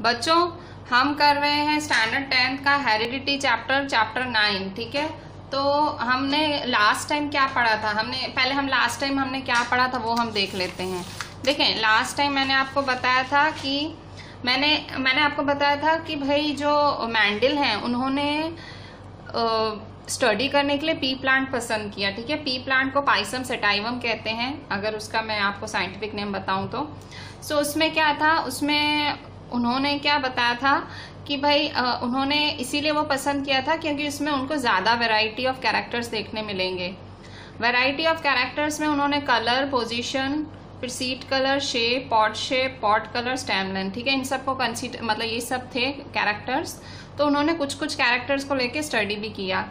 बच्चों हम कर रहे हैं स्टैंडर्ड 10th का हेरिडिटी चैप्टर 9। ठीक है, तो हमने लास्ट टाइम क्या पढ़ा था, लास्ट टाइम हमने क्या पढ़ा था वो हम देख लेते हैं। देखें, लास्ट टाइम मैंने आपको बताया था कि मैंने आपको बताया था कि भाई जो मैंडल हैं उन्होंने स्टडी करने के लिए पी प्लांट पसंद किया। ठीक है, पी प्लांट को पाइसम सेटाइवम कहते हैं, अगर उसका मैं आपको साइंटिफिक नेम बताऊं तो। सो उसमें क्या था, उसमें उन्होंने क्या बताया था कि भाई उन्होंने इसीलिए वो पसंद किया था क्योंकि उसमें उनको ज़्यादा वैरायटी ऑफ कैरेक्टर्स देखने मिलेंगे। वैरायटी ऑफ कैरेक्टर्स में उन्होंने कलर, पोजीशन, फिर seed colour, shape, pot colour, stem length, ठीक है, इन सबको कंसीडर, मतलब ये सब थे कैरेक्टर्स। तो उन्होंने कुछ कुछ कैरेक्टर्स को लेके स्टडी भी किया।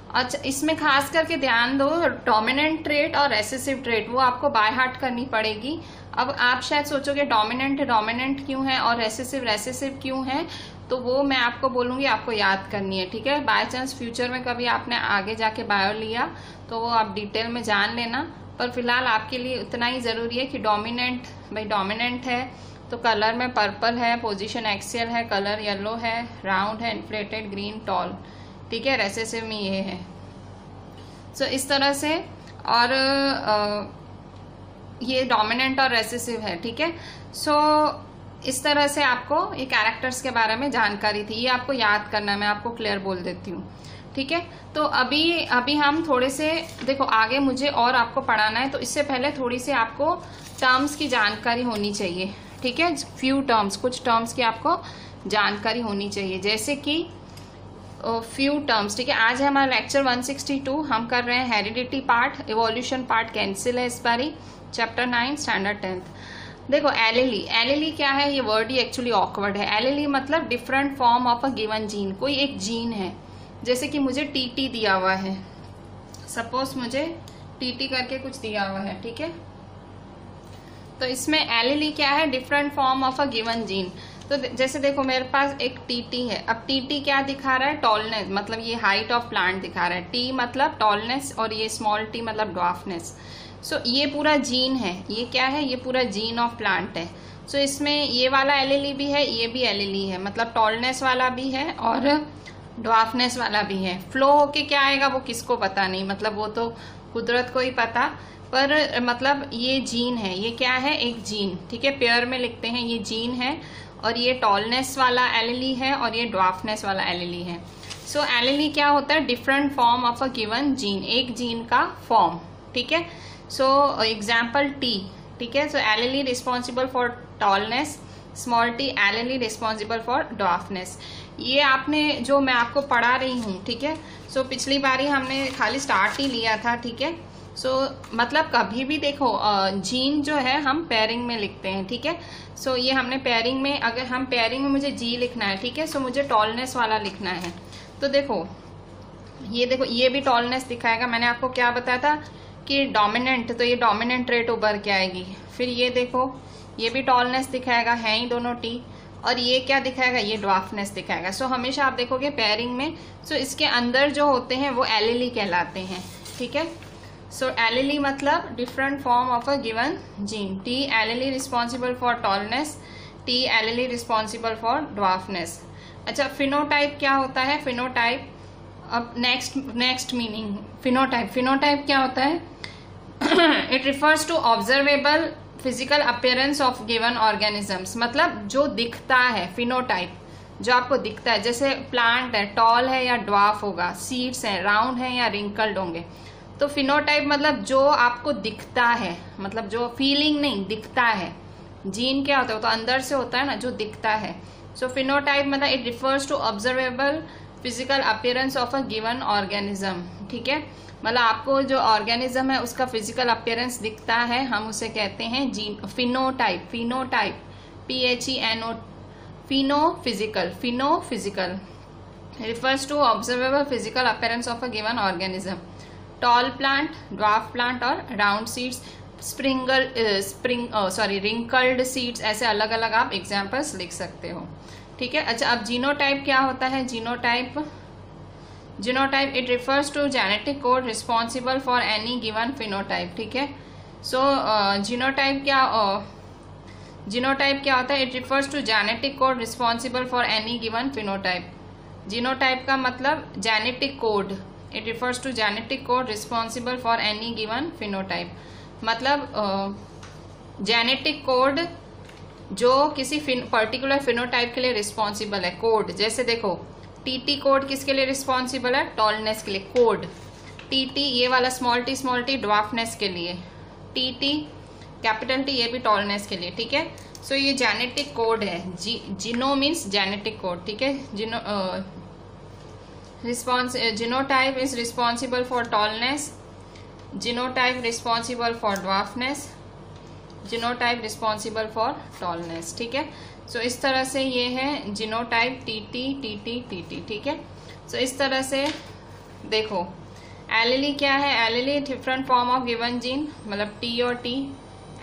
अच्छा, इसमें खास करके ध्यान दो, डोमिनेंट ट्रेट और रेसेसिव ट्रेट वो आपको बाय हार्ट करनी पड़ेगी। अब आप शायद सोचोगे डोमिनेंट क्यों है और रेसेसिव क्यों है, तो वो मैं आपको बोलूँगी, आपको याद करनी है। ठीक है, बाय चांस फ्यूचर में कभी आपने आगे जाके बायो लिया तो वो आप डिटेल में जान लेना, पर फिलहाल आपके लिए उतना ही ज़रूरी है कि डोमिनेंट है तो कलर में पर्पल है, पोजीशन एक्सियल है, कलर येलो है, राउंड है, इन्फ्लेटेड, ग्रीन, टॉल। ठीक है, रेसेसिव में ये है। सो इस तरह से, और ये डोमिनेंट और रेसेसिव है। ठीक है, सो इस तरह से आपको ये कैरेक्टर्स के बारे में जानकारी थी, ये आपको याद करना है, मैं आपको क्लियर बोल देती हूँ। ठीक है, तो अभी हम थोड़े से देखो आगे मुझे और आपको पढ़ाना है, तो इससे पहले थोड़ी सी आपको टर्म्स की जानकारी होनी चाहिए। ठीक है, कुछ टर्म्स की आपको जानकारी होनी चाहिए, जैसे कि फ्यू टर्म्स। ठीक है, आज है हमारा लेक्चर 162, हम कर रहे हैं heredity part, evolution part cancel है इस बारी, चैप्टर 9 स्टैंडर्ड 10th। देखो एलिली क्या है, ये वर्ड ही एक्चुअली ऑकवर्ड है। एलिली मतलब different form of a given gene, कोई एक जीन है। जैसे कि मुझे टीटी दिया हुआ है, सपोज मुझे टीटी करके कुछ दिया हुआ है। ठीक है, तो इसमें एलिली क्या है, different form of a given gene. तो जैसे देखो मेरे पास एक टीटी है, अब टीटी क्या दिखा रहा है, टॉलनेस, मतलब ये हाइट ऑफ प्लांट दिखा रहा है, टी मतलब टॉलनेस और ये स्मॉल टी मतलब ड्वार्फनेस। सो ये पूरा जीन है, ये क्या है, ये पूरा जीन ऑफ प्लांट है। सो इसमें ये वाला एलिली भी है, ये भी एलिली है, मतलब टॉलनेस वाला भी है और ड्वार्फनेस वाला भी है। फ्लो होके क्या आएगा वो किसको पता नहीं, मतलब वो तो कुदरत को ही पता, पर मतलब ये जीन है, ये क्या है, एक जीन। ठीक है, पेयर में लिखते हैं, ये जीन है और ये टॉलनेस वाला एलिली है और ये ड्वार्फनेस वाला एलिली है। सो एलिली क्या होता है, different form of a given gene, एक जीन का फॉर्म। ठीक है, सो एग्जाम्पल टी। ठीक है, so allele responsible for tallness, small T allele responsible for dwarfness. ये आपने जो मैं आपको पढ़ा रही हूँ, ठीक है, सो पिछली बारी हमने खाली स्टार्ट ही लिया था। ठीक है, सो मतलब कभी भी देखो जीन जो है हम पेयरिंग में लिखते हैं। ठीक है, सो ये हमने पेयरिंग में, अगर हम पेयरिंग में मुझे जी लिखना है, ठीक है, सो मुझे टॉलनेस वाला लिखना है। तो देखो ये भी टॉलनेस दिखाएगा। मैंने आपको क्या बताया था कि डोमिनेंट, तो ये डोमिनेंट ट्रेट उभर के आएगी। फिर ये देखो ये भी टॉलनेस दिखाएगा, है ही दोनों टी, और ये क्या दिखाएगा, ये ड्वार्फनेस दिखाएगा। सो हमेशा आप देखोगे पेयरिंग में, सो इसके अंदर जो होते हैं वो एलिली कहलाते हैं। ठीक है, सो एलिली मतलब different form of a given gene. T allele responsible for tallness, T allele responsible for dwarfness. अच्छा, फिनोटाइप क्या होता है, फिनोटाइप, अब नेक्स्ट मीनिंग फिनोटाइप क्या होता है it refers to observable physical appearance of given organisms, मतलब जो दिखता है, फिनोटाइप जो आपको दिखता है, जैसे प्लांट है, टॉल है या ड्वार्फ होगा, सीड्स हैं, राउंड है या रिंकल्ड होंगे। तो फिनोटाइप मतलब जो आपको दिखता है, मतलब जो फीलिंग नहीं, दिखता है। जीन क्या होता है, वो तो अंदर से होता है ना, जो दिखता है। सो फिनोटाइप मतलब it refers to observable physical appearance of a given organism. ठीक है, मतलब आपको जो ऑर्गेनिज्म है उसका फिजिकल अपीयरेंस दिखता है, हम उसे कहते हैं gene. Phenotype PHENO, physical refers to observable physical appearance of a given organism. Tall plant, dwarf plant और round seeds, wrinkled seeds, ऐसे अलग अलग आप एग्जाम्पल्स लिख सकते हो। ठीक है, अच्छा, अब जीनोटाइप क्या होता है, genotype it refers to genetic code responsible for any given phenotype. ठीक है, सो जीनोटाइप क्या, जीनोटाइप क्या होता है? It refers to genetic code responsible for any given phenotype. Genotype का मतलब genetic code, it refers to genetic code responsible for any given phenotype. मतलब genetic code जो किसी पर्टिकुलर फिनोटाइप के लिए रिस्पॉन्सिबल है। कोड जैसे देखो टीटी कोड किसके लिए रिस्पॉन्सिबल है? टॉलनेस के लिए। कोड टीटी ये वाला स्मॉल टी ड्वार्फनेस के लिए, टीटी कैपिटल टी ये भी टॉलनेस के लिए, ठीक है। सो ये जेनेटिक कोड है। जीनो मीन्स जेनेटिक कोड, ठीक है। Genotype is responsible for tallness, genotype responsible for dwarfness, genotype responsible for tallness, ठीक है। सो इस तरह से ये है जीनोटाइप टीटी टीटी टीटी, ठीक है। सो इस तरह से देखो एलिली क्या है? एलिली different form of given gene, मतलब टी और T.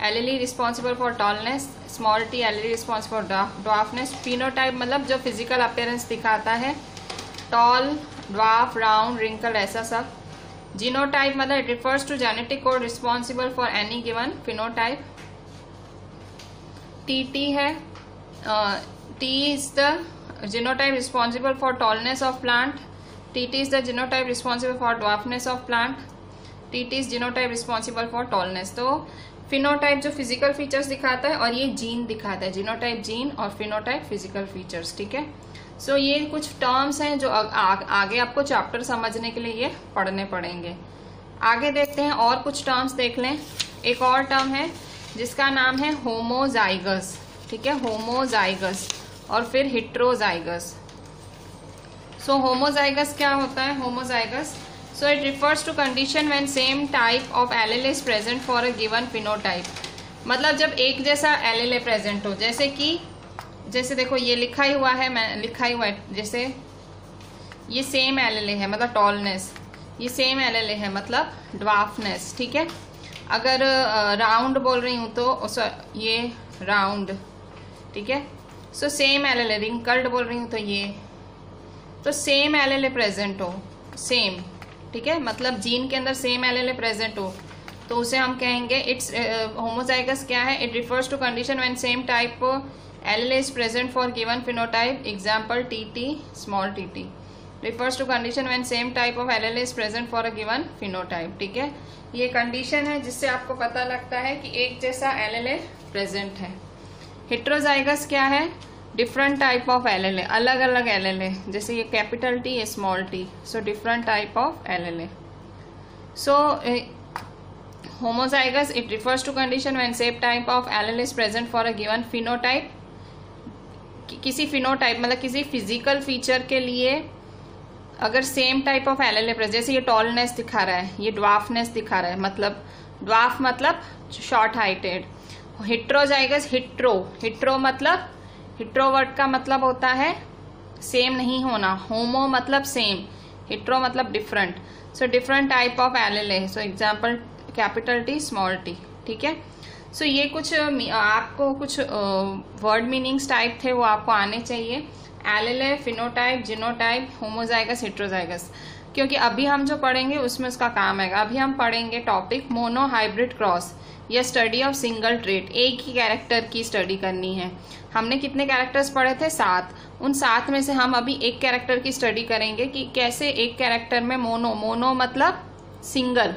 Allele responsible for tallness, small T allele responsible for dwarfness. Phenotype मतलब जो फिजिकल अपीयरेंस दिखाता है, टॉल, ड्वार्फ, राउंड, रिंकल, ऐसा सब। जीनोटाइप मतलब it refers to genetic code responsible for any given phenotype. TT है, T is the genotype responsible for tallness of plant, TT is the genotype responsible for dwarfness of plant, TT is genotype responsible for tallness. तो phenotype जो physical features दिखाता है और ये gene दिखाता है, genotype gene और फिनोटाइप फिजिकल फीचर्स, ठीक है। सो ये कुछ टर्म्स हैं जो आगे आपको चैप्टर समझने के लिए ये पढ़ने पड़ेंगे। आगे देखते हैं और कुछ टर्म्स देख लें। एक और टर्म है जिसका नाम है होमोजाइगस, ठीक है, होमोजाइगस, और फिर हेट्रोजाइगस। सो होमोजाइगस क्या होता है? Homozygous, so it refers to condition when same type of allele is present for a given phenotype. मतलब जब एक जैसा एलील प्रेजेंट हो, जैसे देखो ये लिखा ही हुआ है, जैसे ये सेम एलील है मतलब टॉलनेस, ये सेम एलील है मतलब ड्वार्फनेस, ठीक है। अगर राउंड बोल रही हूँ तो ये राउंड, ठीक है। सो सेम एलील, रिंकल्ड बोल रही हूँ तो ये, तो सेम एलील प्रेजेंट हो, सेम, ठीक है, मतलब जीन के अंदर सेम एलील प्रेजेंट हो तो उसे हम कहेंगे इट्स होमोजाइगस। क्या है? It refers to condition when same type allele is present for given phenotype. Example TT, small TT. Refers to condition when same type of allele is present for a given phenotype, ठीक है। ये condition है जिससे आपको पता लगता है कि एक जैसा एलील प्रेजेंट है। हेट्रोजाइगस क्या है? डिफरेंट टाइप ऑफ एलील, अलग अलग एलील है, जैसे ये कैपिटल टी, ये small T, so different type of allele. So homozygous it refers to condition when same type of allele is present for a given phenotype. किसी phenotype मतलब किसी physical feature के लिए अगर same type of allele present, जैसे ये tallness दिखा रहा है, ये ड्वार्फनेस दिखा रहा है, मतलब ड्वार्फ मतलब शॉर्ट हाइटेड। हेट्रोजाइगस, हिट्रो मतलब, हिट्रो वर्ड का मतलब होता है सेम नहीं होना, होमो मतलब सेम, हिट्रो मतलब different. So different type of allele है। So example capital T, small T, ठीक है। सो ये कुछ आपको कुछ वर्ड मीनिंग्स टाइप थे वो आपको आने चाहिए। Allele, phenotype, genotype, homozygous, heterozygous, क्योंकि अभी हम जो पढ़ेंगे उसमें उसका काम है। अभी हम पढ़ेंगे टॉपिक मोनो हाइब्रिड क्रॉस या स्टडी ऑफ सिंगल ट्रेट। एक ही कैरेक्टर की स्टडी करनी है। हमने कितने कैरेक्टर्स पढ़े थे? 7। उन 7 में से हम अभी एक कैरेक्टर की स्टडी करेंगे कि कैसे एक कैरेक्टर में मोनो मतलब सिंगल,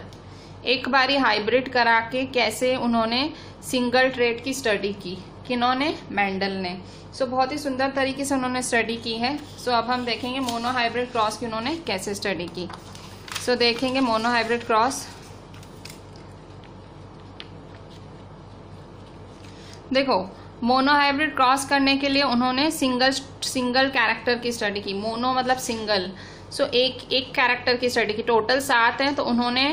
एक बारी हाइब्रिड करा के कैसे उन्होंने सिंगल ट्रेट की स्टडी की। किन्होंने? मेंडल ने। सो बहुत ही सुंदर तरीके से उन्होंने स्टडी की है। सो अब हम देखेंगे मोनो हाइब्रिड क्रॉस की उन्होंने कैसे स्टडी की। सो देखेंगे मोनो हाइब्रिड क्रॉस। देखो मोनो हाइब्रिड क्रॉस करने के लिए उन्होंने सिंगल कैरेक्टर की स्टडी की। मोनो मतलब सिंगल, सो एक कैरेक्टर की स्टडी की। टोटल 7 हैं तो उन्होंने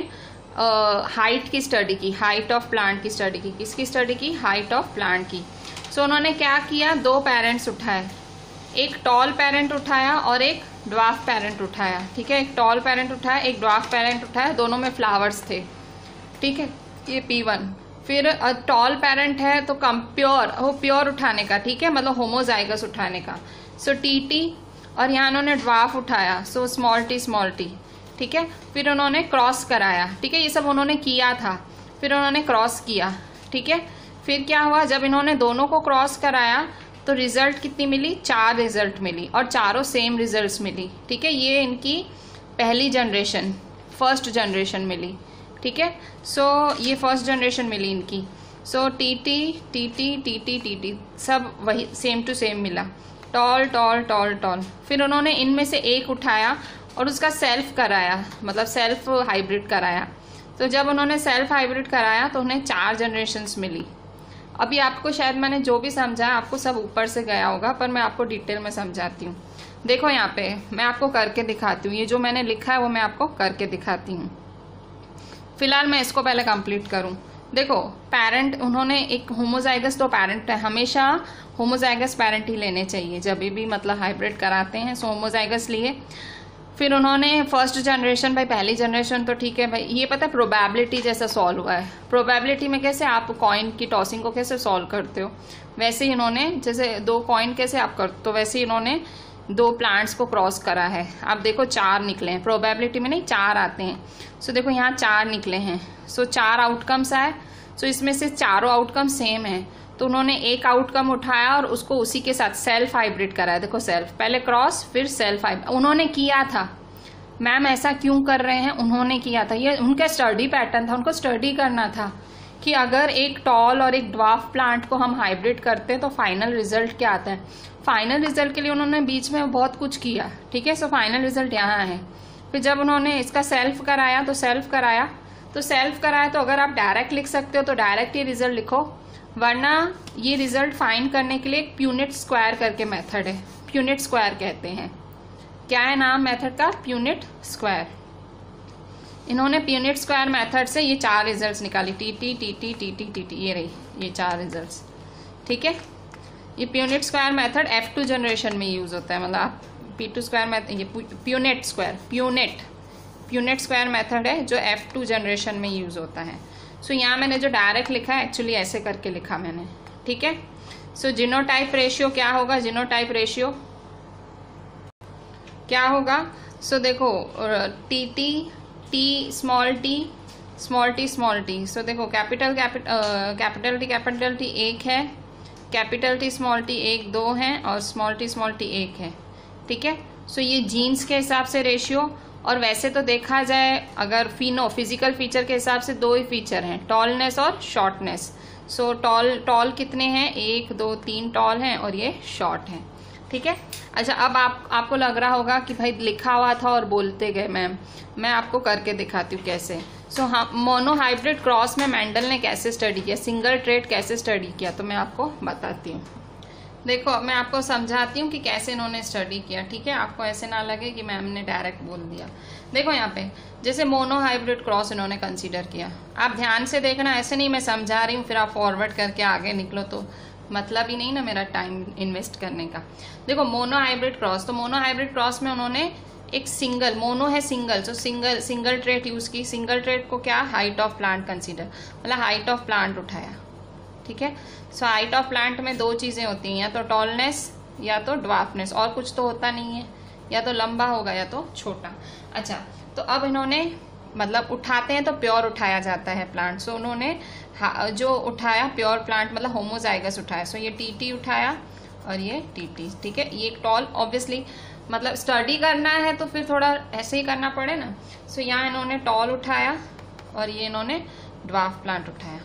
हाइट की स्टडी की, हाइट ऑफ प्लांट की स्टडी की। किसकी स्टडी की? हाइट ऑफ प्लांट की। सो उन्होंने क्या किया? 2 पेरेंट्स उठाए, एक टॉल पेरेंट उठाया और एक ड्वार्फ पेरेंट उठाया, ठीक है। एक टॉल पेरेंट उठाया, एक ड्वार्फ पेरेंट उठाया, दोनों में फ्लावर्स थे, ठीक है। ये P1। फिर टॉल पेरेंट है तो प्योर उठाने का, ठीक है, मतलब होमोजाइगस उठाने का। सो TT, और यहाँ उन्होंने ड्वार्फ उठाया, सो स्मॉल टी, ठीक है। फिर उन्होंने क्रॉस कराया, ठीक है, ये सब उन्होंने किया था। फिर उन्होंने क्रॉस किया, ठीक है। फिर क्या हुआ, जब इन्होंने दोनों को क्रॉस कराया तो रिजल्ट कितनी मिली, 4 रिजल्ट मिली और चारों सेम रिजल्ट्स मिली। ठीक है, ये इनकी पहली जनरेशन, फर्स्ट जनरेशन मिली। ठीक है, सो ये फर्स्ट जनरेशन मिली इनकी। सो टीटी टीटी टीटी टीटी सब वही सेम टू सेम मिला, टॉल टॉल टॉल टॉल। फिर उन्होंने इनमें से एक उठाया और उसका सेल्फ कराया, मतलब सेल्फ हाइब्रिड कराया। तो जब उन्होंने सेल्फ हाइब्रिड कराया तो उन्हें 4 जनरेशन्स मिली। अभी आपको शायद मैंने जो भी समझाया आपको सब ऊपर से गया होगा, पर मैं आपको डिटेल में समझाती हूँ। देखो यहाँ पे मैं आपको करके दिखाती हूँ, ये जो मैंने लिखा है वो मैं आपको करके दिखाती हूँ। फिलहाल मैं इसको पहले कंप्लीट करूँ। देखो पेरेंट, उन्होंने एक होमोजाइगस, तो पेरेंट है, हमेशा होमोजाइगस पेरेंट ही लेने चाहिए जब भी मतलब हाइब्रिड कराते हैं। सो होमोजाइगस लिए। फिर उन्होंने फर्स्ट जनरेशन, भाई पहली जनरेशन तो ठीक है भाई, ये पता है प्रोबेबिलिटी जैसा सॉल्व हुआ है। प्रोबेबिलिटी में कैसे आप कॉइन की टॉसिंग को कैसे सॉल्व करते हो, वैसे ही इन्होंने, जैसे 2 कॉइन कैसे आप करते हो, तो वैसे ही इन्होंने 2 प्लांट्स को क्रॉस करा है। आप देखो 4 निकले हैं, प्रोबेबिलिटी में नहीं 4 आते हैं। सो देखो यहाँ 4 निकले हैं। सो 4 आउटकम्स आए। सो इसमें से चारों आउटकम सेम है, तो उन्होंने एक आउटकम उठाया और उसको उसी के साथ सेल्फ हाइब्रिड कराया। देखो सेल्फ, पहले क्रॉस फिर सेल्फ हाइब्रिड उन्होंने किया था। मैम ऐसा क्यों कर रहे हैं, उन्होंने किया था, ये उनका स्टडी पैटर्न था, उनको स्टडी करना था कि अगर एक टॉल और एक ड्वार्फ प्लांट को हम हाइब्रिड करते हैं तो फाइनल रिजल्ट क्या आता है। फाइनल रिजल्ट के लिए उन्होंने बीच में बहुत कुछ किया। ठीक है, सो फाइनल रिजल्ट यहाँ है। फिर जब उन्होंने इसका सेल्फ कराया तो अगर आप डायरेक्ट लिख सकते हो तो डायरेक्ट ये रिजल्ट लिखो, वरना ये रिजल्ट फाइंड करने के लिए एक प्यूनिट स्क्वायर करके मेथड है, प्यूनिट स्क्वायर कहते हैं। क्या है नाम मेथड का, प्यूनिट स्क्वायर। इन्होंने प्यूनिट स्क्वायर मेथड से ये 4 रिजल्ट्स निकाली, टीटी टीटी टीटी टीटी, ये रही ये 4 रिजल्ट्स। ठीक है, ये प्यूनिट स्क्वायर मेथड F2 जनरेशन में यूज होता है, मतलब आप P2 स्क्वायर मेथड, ये Punnett square, Punnett square method है जो F2 जनरेशन में यूज होता है। सो यहाँ मैंने जो डायरेक्ट लिखा है एक्चुअली ऐसे करके लिखा मैंने। ठीक है, सो जीनोटाइप रेशियो क्या होगा, जीनोटाइप रेशियो क्या होगा। सो देखो T small T small T. So देखो कैपिटल टी 1 है, कैपिटल टी स्मॉल टी 1 2 है और स्मॉल टी 1 है। ठीक है, सो ये जीन्स के हिसाब से रेशियो। और वैसे तो देखा जाए अगर फिजिकल फीचर के हिसाब से 2 ही फीचर हैं, टॉलनेस और शॉर्टनेस। सो टॉल कितने हैं, 1 2 3 टॉल हैं और ये शॉर्ट हैं। ठीक है, अच्छा अब आपको लग रहा होगा कि भाई लिखा हुआ था और बोलते गए मैम, मैं आपको करके दिखाती हूँ कैसे। सो हाँ, मोनो हाइब्रिड क्रॉस में मेंडल ने कैसे स्टडी किया, सिंगल ट्रेट कैसे स्टडी किया, तो मैं आपको बताती हूँ। देखो मैं आपको समझाती हूँ कि कैसे इन्होंने स्टडी किया। ठीक है, आपको ऐसे ना लगे कि मैम ने डायरेक्ट बोल दिया। देखो यहाँ पे जैसे मोनो हाइब्रिड क्रॉस इन्होंने कंसीडर किया, आप ध्यान से देखना, ऐसे नहीं मैं समझा रही हूँ फिर आप फॉरवर्ड करके आगे निकलो तो मतलब ही नहीं ना मेरा टाइम इन्वेस्ट करने का। देखो मोनो हाइब्रिड क्रॉस, तो मोनो हाइब्रिड क्रॉस में उन्होंने एक सिंगल, मोनो है सिंगल, तो सिंगल ट्रेट यूज की। सिंगल ट्रेट को क्या, हाइट ऑफ प्लांट कंसीडर, मतलब हाइट ऑफ प्लांट उठाया। ठीक है, सो हाइट ऑफ प्लांट में 2 चीजें होती हैं, या तो टॉलनेस या तो ड्वार्फनेस, और कुछ तो होता नहीं है, या तो लंबा होगा या तो छोटा। अच्छा, तो अब इन्होंने मतलब उठाते हैं तो प्योर उठाया जाता है प्लांट। सो उन्होंने जो उठाया प्योर प्लांट मतलब होमोजाइगस उठाया। सो ये टीटी उठाया और ये टीटी। ठीक है, ये एक टॉल, ऑब्वियसली मतलब स्टडी करना है तो फिर थोड़ा ऐसे ही करना पड़े ना। सो यहाँ इन्होंने टॉल उठाया और ये इन्होंने ड्वार्फ प्लांट उठाया।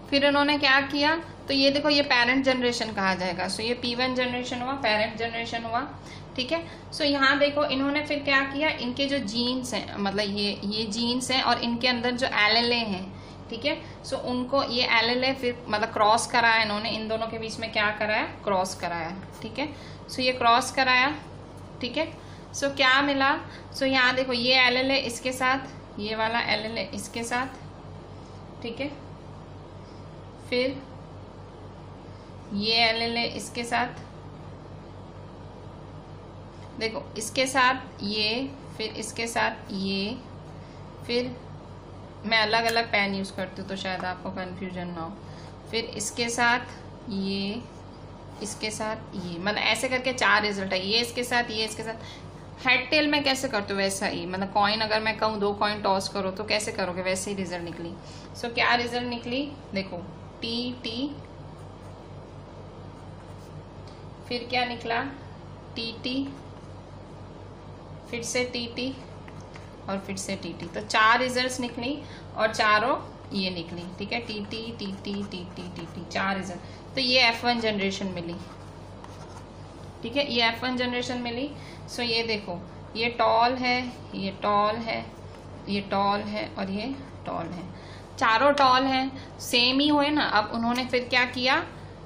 फिर इन्होंने क्या किया, तो ये देखो ये पेरेंट जनरेशन कहा जाएगा। सो ये P1 जनरेशन हुआ, पेरेंट जनरेशन हुआ। ठीक है, सो यहाँ देखो इन्होंने फिर क्या किया, इनके जो जीन्स हैं, मतलब ये जीन्स हैं और इनके अंदर जो एलएलए हैं। ठीक है, सो उनको ये एलएलए फिर मतलब क्रॉस कराया इन्होंने, इन दोनों के बीच में क्या कराया, क्रॉस कराया। ठीक है, सो ये क्रॉस कराया। ठीक है, सो क्या मिला, सो यहाँ देखो ये एलएलए इसके साथ, ये वाला एलएलए इसके साथ। ठीक है, फिर ये एलएलए इसके साथ, देखो इसके साथ ये, फिर इसके साथ ये, फिर मैं अलग अलग पेन यूज करती हूँ तो शायद आपको कंफ्यूजन ना हो। फिर इसके साथ ये, इसके साथ ये, मतलब ऐसे करके 4 रिजल्ट है, ये इसके साथ, ये इसके साथ। हेड टेल में कैसे करते हो वैसा ही, मतलब कॉइन अगर मैं कहूँ 2 कॉइन टॉस करो तो कैसे करोगे, वैसे ही रिजल्ट निकली। सो क्या रिजल्ट निकली देखो, टी टी, फिर क्या निकला टी टी, फिर से टी टी और फिर से टी टी। तो 4 रिजल्ट्स निकली और चारों ये निकली, ठीक है, T T T T T T T T, 4 result. तो ये F1 जनरेशन मिली, ठीक है, ये F1 जनरेशन मिली। सो ये देखो, ये टॉल है, ये टॉल है, ये टॉल है और ये टॉल है, चारों टॉल हैं, सेम ही हुए ना। अब उन्होंने फिर क्या किया,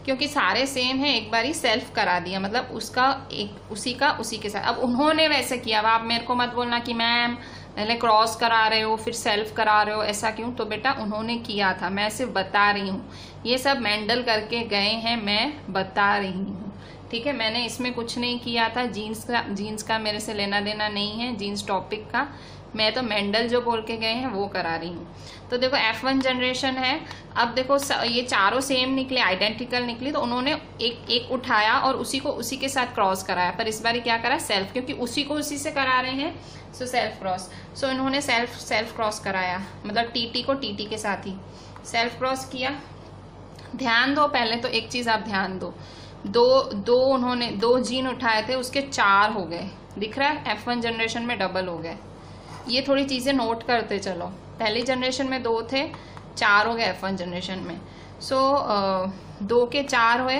क्योंकि सारे सेम है, एक बार ही सेल्फ करा दिया, मतलब उसका एक उसी का उसी के साथ। अब उन्होंने वैसे किया, अब आप मेरे को मत बोलना कि मैम पहले क्रॉस करा रहे हो फिर सेल्फ करा रहे हो, ऐसा क्यों। तो बेटा उन्होंने किया था, मैं सिर्फ बता रही हूँ, ये सब मेंडल करके गए हैं, मैं बता रही हूँ, ठीक है। मैंने इसमें कुछ नहीं किया था, जीन्स का मेरे से लेना देना नहीं है, जीन्स टॉपिक का, मैं तो मेंडल जो बोल के गए हैं वो करा रही हूँ। तो देखो F1 जनरेशन है। अब देखो ये चारों सेम निकले, आइडेंटिकल निकली, तो उन्होंने एक उठाया और उसी को उसी के साथ क्रॉस कराया, पर इस बार क्या करा, सेल्फ, क्योंकि उसी को उसी से करा रहे हैं, सो सेल्फ क्रॉस। सो इन्होंने सेल्फ क्रॉस कराया, मतलब टीटी को टीटी के साथ ही सेल्फ क्रॉस किया। ध्यान दो, पहले तो एक चीज आप ध्यान दो, दो उन्होंने 2 जीन उठाए थे, उसके 4 हो गए, दिख रहा है, F1 जनरेशन में डबल हो गए। ये थोड़ी चीजें नोट करते चलो, पहली जनरेशन में 2 थे, 4 हो गए F1 जनरेशन में। सो 2 के 4 हुए,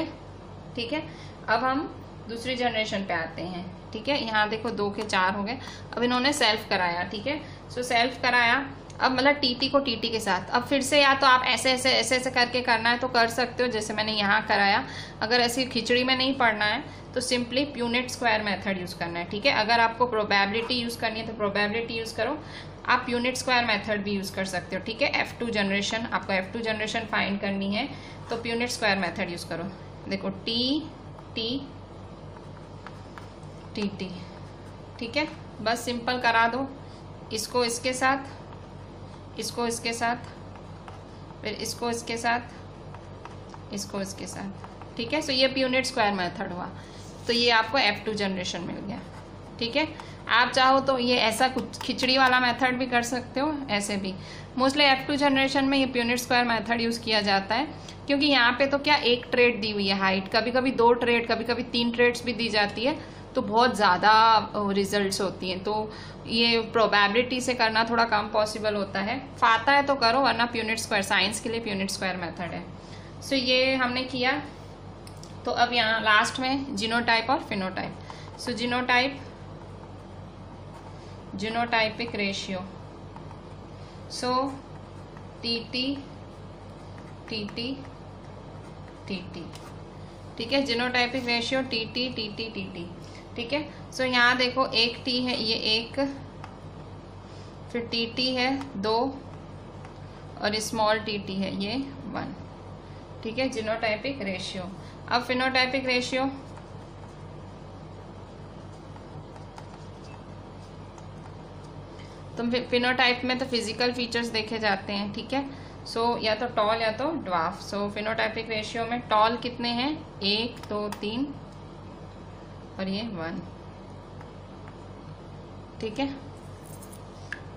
ठीक है। अब हम दूसरी जनरेशन पे आते हैं, ठीक है। यहाँ देखो 2 के 4 हो गए, अब इन्होंने सेल्फ कराया, ठीक है। सो सेल्फ कराया, अब मतलब टीटी को टीटी के साथ। अब फिर से या तो आप ऐसे ऐसे ऐसे ऐसे करके करना है तो कर सकते हो, जैसे मैंने यहाँ कराया। अगर ऐसी खिचड़ी में नहीं पढ़ना है तो simply Punnett square method use करना है, ठीक है। अगर आपको प्रोबेबिलिटी यूज करनी है तो प्रोबेबिलिटी यूज करो, आप प्यूनेट स्क्वायर मेथड भी यूज कर सकते हो, ठीक है। F2 जनरेशन, आपको F2 जनरेशन फाइंड करनी है तो प्यूनेट स्क्वायर मेथड यूज करो। देखो टी टी टी टी, ठीक है, बस सिंपल करा दो, इसको इसके साथ, इसको इसके साथ, फिर इसको इसके साथ, इसको इसके साथ, ठीक है। सो ये प्यूनेट स्क्वायर मेथड हुआ, तो ये आपको F2 जनरेशन मिल गया, ठीक है। आप चाहो तो ये ऐसा कुछ खिचड़ी वाला मेथड भी कर सकते हो, ऐसे भी। मोस्टली F2 जनरेशन में ये प्यूनेट स्क्वायर मेथड यूज किया जाता है, क्योंकि यहाँ पे तो क्या एक ट्रेड दी हुई है हाइट, कभी कभी 2 ट्रेड, कभी कभी 3 ट्रेड्स भी दी जाती है, तो बहुत ज़्यादा रिजल्ट्स होती हैं, तो ये प्रोबेबिलिटी से करना थोड़ा कम पॉसिबल होता है। फाता है तो करो, वरना प्यूनेट स्क्वायर, साइंस के लिए प्यूनेट स्क्वायर मेथड है। सो ये हमने किया। तो अब यहाँ लास्ट में जीनोटाइप और फिनोटाइप। सो जीनोटाइपिक रेशियो, सो टीटी टीटी टीटी, ठीक है। Genotypic ratio TT TT TT, ठीक है। सो यहाँ देखो एक टी है, ये 1, फिर टीटी है 2 और स्मॉल टीटी है ये 1, ठीक है। Genotypic ratio. अब फिनोटाइपिक रेशियो, तो फिनोटाइप में तो फिजिकल फीचर्स देखे जाते हैं, ठीक है। सो या तो टॉल या तो ड्वार्फ। सो फिनोटाइपिक रेशियो में टॉल कितने हैं, 1 2 3 और ये 1, ठीक है।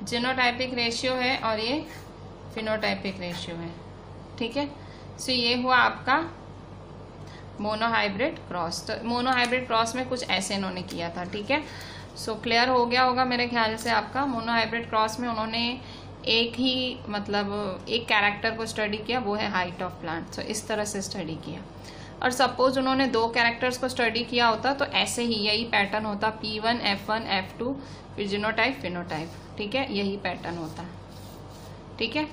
जीनोटाइपिक रेशियो है और ये फिनोटाइपिक रेशियो है, ठीक है। सो ये हुआ आपका मोनोहाइब्रिड क्रॉस। तो मोनोहाइब्रिड क्रॉस में कुछ ऐसे इन्होंने किया था, ठीक है। सो क्लियर हो गया होगा मेरे ख्याल से आपका। मोनोहाइब्रिड क्रॉस में उन्होंने एक ही, मतलब एक कैरेक्टर को स्टडी किया, वो है हाइट ऑफ प्लांट। सो इस तरह से स्टडी किया। और सपोज उन्होंने 2 कैरेक्टर्स को स्टडी किया होता तो ऐसे ही यही पैटर्न होता, P1 F1 F2 फिर जीनोटाइप फिनोटाइप, ठीक है, यही पैटर्न होता, ठीक है।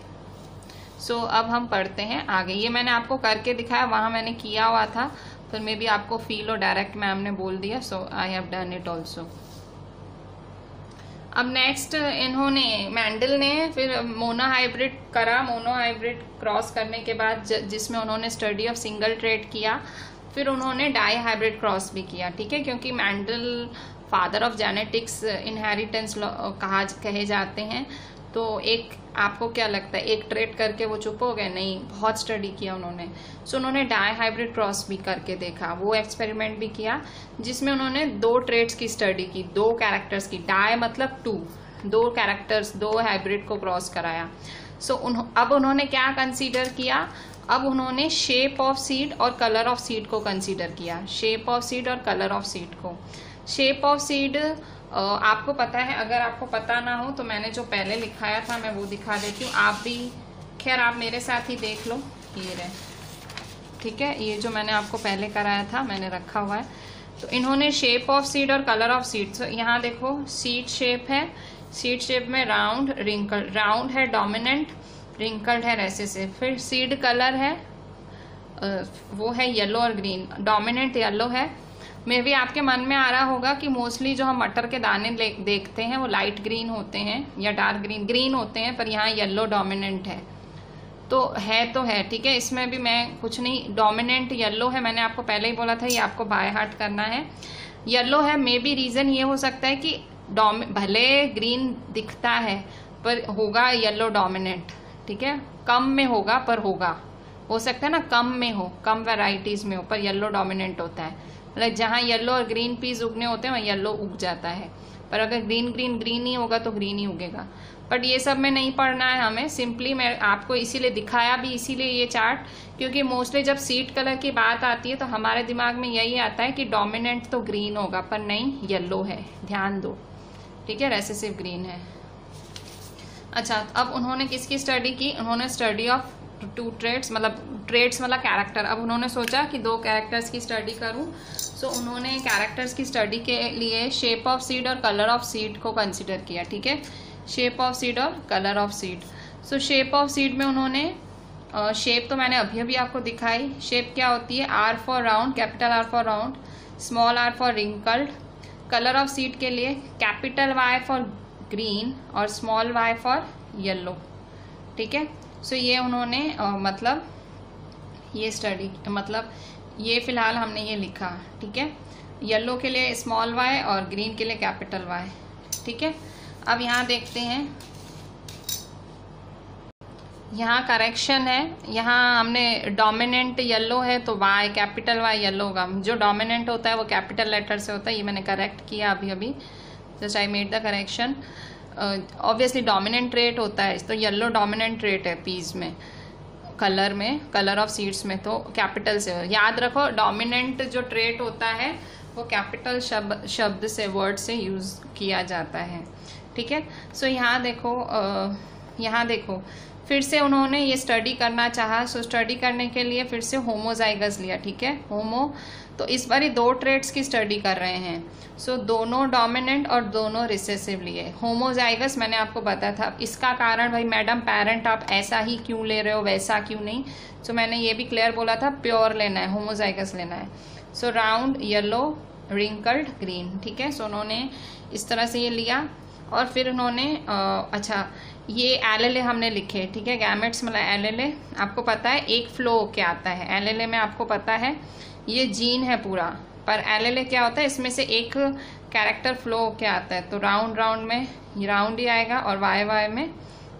सो अब हम पढ़ते हैं आगे। ये मैंने आपको करके दिखाया, वहाँ मैंने किया हुआ था, फिर मे भी आपको फील हो, डायरेक्ट मैम ने बोल दिया, so I have done it also. अब नेक्स्ट इन्होंने, मेंडल ने फिर मोनोहाइब्रिड करा। मोनोहाइब्रिड क्रॉस करने के बाद जिसमें उन्होंने स्टडी ऑफ सिंगल ट्रेड किया, फिर उन्होंने डाई हाइब्रिड क्रॉस भी किया, ठीक है। क्योंकि Mendel father of genetics inheritance कहे जाते हैं, तो एक आपको क्या लगता है एक ट्रेट करके वो चुप हो गए? नहीं, बहुत स्टडी किया उन्होंने। सो उन्होंने डाई हाइब्रिड क्रॉस भी करके देखा, वो एक्सपेरिमेंट भी किया जिसमें उन्होंने 2 ट्रेट्स की स्टडी की, 2 कैरेक्टर्स की। डाई मतलब 2 कैरेक्टर्स, 2 हाइब्रिड को क्रॉस कराया। सो अब उन्होंने क्या कंसीडर किया? अब उन्होंने शेप ऑफ सीड और कलर ऑफ सीड को कंसीडर किया, शेप ऑफ सीड और कलर ऑफ सीड को। शेप ऑफ सीड आपको पता है, अगर आपको पता ना हो तो मैंने जो पहले लिखाया था मैं वो दिखा देती हूँ, आप भी खैर आप मेरे साथ ही देख लो, ये रहे, ठीक है, ये जो मैंने आपको पहले कराया था मैंने रखा हुआ है। तो इन्होंने शेप ऑफ सीड और कलर ऑफ सीड, तो यहाँ देखो सीड शेप है, सीड शेप में राउंड रिंकल्ड, राउंड है डोमिनेंट, रिंकल्ड है रेसेसिव। फिर सीड कलर है वो है येलो और ग्रीन, डोमिनेंट येलो है। मे भी आपके मन में आ रहा होगा कि मोस्टली जो हम मटर के दाने देखते हैं वो लाइट ग्रीन होते हैं या डार्क ग्रीन होते हैं, पर यहाँ येलो डोमिनेंट है, तो है ठीक है, इसमें भी मैं कुछ नहीं, डोमिनेंट येलो है, मैंने आपको पहले ही बोला था ये आपको बाय हार्ट करना है, येलो है। मे बी रीजन ये हो सकता है कि भले ग्रीन दिखता है पर होगा येलो डोमिनेंट, ठीक है, कम में होगा पर होगा, हो सकता है ना कम में हो, कम वैरायटीज में हो, पर येलो डोमिनेंट होता है। मतलब जहाँ येलो और ग्रीन पीस उगने होते हैं वहाँ येलो उग जाता है, पर अगर ग्रीन ही होगा तो ग्रीन ही उगेगा। बट ये सब में नहीं पढ़ना है हमें, सिंपली मैं आपको इसीलिए दिखाया भी इसीलिए ये चार्ट, क्योंकि मोस्टली जब सीड कलर की बात आती है तो हमारे दिमाग में यही आता है कि डोमिनेंट तो ग्रीन होगा, पर नहीं, येलो है, ध्यान दो, ठीक है, रेसेसिव ग्रीन है। अच्छा, अब उन्होंने किसकी स्टडी की? उन्होंने स्टडी ऑफ 2 ट्रेट्स, मतलब ट्रेट्स मतलब कैरेक्टर। अब उन्होंने सोचा कि 2 कैरेक्टर्स की स्टडी करूं, सो उन्होंने कैरेक्टर्स की स्टडी के लिए शेप ऑफ सीड और कलर ऑफ सीड को कंसिडर किया, ठीक है, शेप ऑफ सीड और colour of seed. So shape of seed में उन्होंने शेप तो मैंने अभी आपको दिखाई, शेप क्या होती है? R for round, capital R for round, small r for wrinkled. Colour of seed के लिए कैपिटल Y फॉर ग्रीन और स्मॉल y फॉर येलो, ठीक है। सो ये उन्होंने मतलब ये स्टडी, मतलब ये फिलहाल हमने ये लिखा, ठीक है, येलो के लिए स्मॉल y और ग्रीन के लिए कैपिटल Y, ठीक है। अब यहाँ देखते हैं, यहाँ करेक्शन है, यहाँ हमने डोमिनेंट येलो है तो Y कैपिटल Y येलो होगा, जो डोमिनेंट होता है वो कैपिटल लेटर से होता है, ये मैंने करेक्ट किया अभी just I made the correction. Obviously dominant trait होता है तो येलो डोमिनेंट ट्रेट है पीज में, कलर ऑफ सीड्स में तो कैपिटल से, याद रखो डोमिनेंट जो ट्रेट होता है वो कैपिटल शब्द से, वर्ड से यूज किया जाता है, ठीक है। सो यहाँ देखो फिर से उन्होंने ये स्टडी करना चाहा, सो स्टडी करने के लिए फिर से होमोजाइगस लिया, ठीक है, होमो, तो इस बार 2 ट्रेट्स की स्टडी कर रहे हैं, सो दोनों डोमिनेंट और दोनों रिसेसिव लिए। होमोजाइगस मैंने आपको बताया था, इसका कारण भाई मैडम पेरेंट आप ऐसा ही क्यों ले रहे हो वैसा क्यों नहीं, सो मैंने ये भी क्लियर बोला था, प्योर लेना है, होमोजाइगस लेना है। सो राउंड येलो, रिंकल्ड ग्रीन, ठीक है। सो उन्होंने इस तरह से ये लिया और फिर उन्होंने अच्छा ये एलएलए हमने लिखे, ठीक है, गैमेट्स मतलब एलएलए आपको पता है एक फ्लो क्या आता है, एलएलए में आपको पता है ये जीन है पूरा, पर एलएलए क्या होता है, इसमें से एक कैरेक्टर फ्लो क्या आता है, तो राउंड में ये राउंड ही आएगा और वाई में